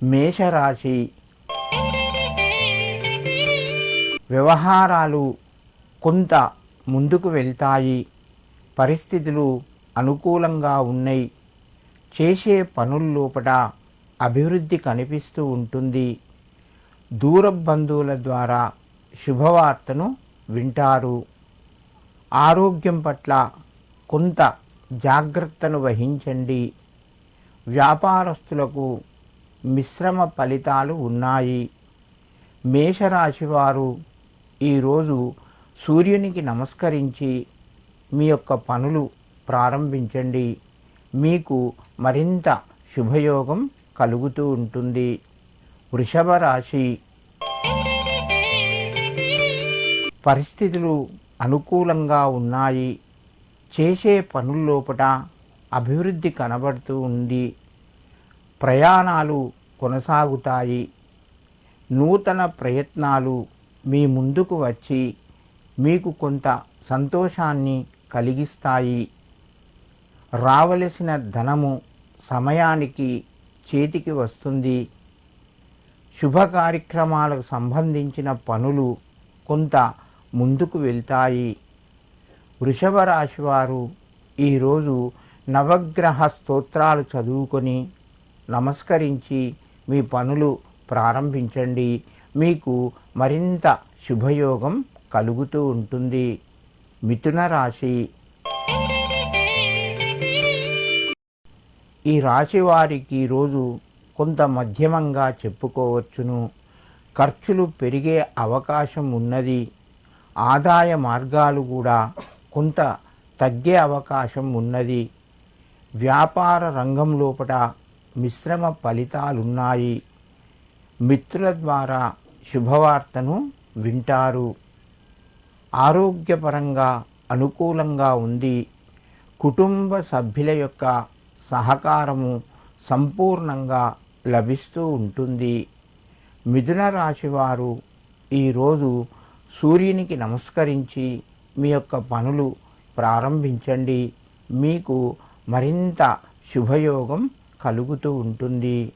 మేషరాశి వ్యవహారాలు కొంత ముందుకు వెళ్తాయి. పరిస్థితులు అనుకూలంగా ఉన్నాయి. చేసే పనుల్లోపట అభివృద్ధి కనిపిస్తూ ఉంటుంది. దూర బంధువుల ద్వారా శుభవార్తను వింటారు. ఆరోగ్యం పట్ల కొంత జాగ్రత్తను వహించండి. వ్యాపారస్తులకు మిశ్రమ ఫలితాలు ఉన్నాయి. మేషరాశి వారు ఈరోజు సూర్యునికి నమస్కరించి మీ యొక్క పనులు ప్రారంభించండి. మీకు మరింత శుభయోగం కలుగుతూ ఉంటుంది. వృషభ రాశి పరిస్థితులు అనుకూలంగా ఉన్నాయి. చేసే పనుల్లోపట అభివృద్ధి కనబడుతూ ఉంది. ప్రయాణాలు కొనసాగుతాయి. నూతన ప్రయత్నాలు మీ ముందుకు వచ్చి మీకు కొంత సంతోషాన్ని కలిగిస్తాయి. రావలసిన ధనము సమయానికి చేతికి వస్తుంది. శుభ కార్యక్రమాలకు సంబంధించిన పనులు కొంత ముందుకు వెళ్తాయి. వృషభ రాశి వారు ఈరోజు నవగ్రహ స్తోత్రాలు చదువుకొని నమస్కరించి మీ పనులు ప్రారంభించండి. మీకు మరింత శుభయోగం కలుగుతూ ఉంటుంది. మిథున రాశి ఈ రాశి వారికి ఈరోజు కొంత మధ్యమంగా చెప్పుకోవచ్చును. ఖర్చులు పెరిగే అవకాశం ఉన్నది. ఆదాయ మార్గాలు కూడా కొంత తగ్గే అవకాశం ఉన్నది. వ్యాపార రంగం లోపల మిశ్రమ ఫలితాలున్నాయి. మిత్రుల ద్వారా శుభవార్తను వింటారు. ఆరోగ్యపరంగా అనుకూలంగా ఉంది. కుటుంబ సభ్యుల యొక్క సహకారము సంపూర్ణంగా లభిస్తూ ఉంటుంది. మిథున రాశి వారు ఈరోజు సూర్యునికి నమస్కరించి మీ యొక్క పనులు ప్రారంభించండి. మీకు మరింత శుభయోగం కలుగుతూ ఉంటుంది.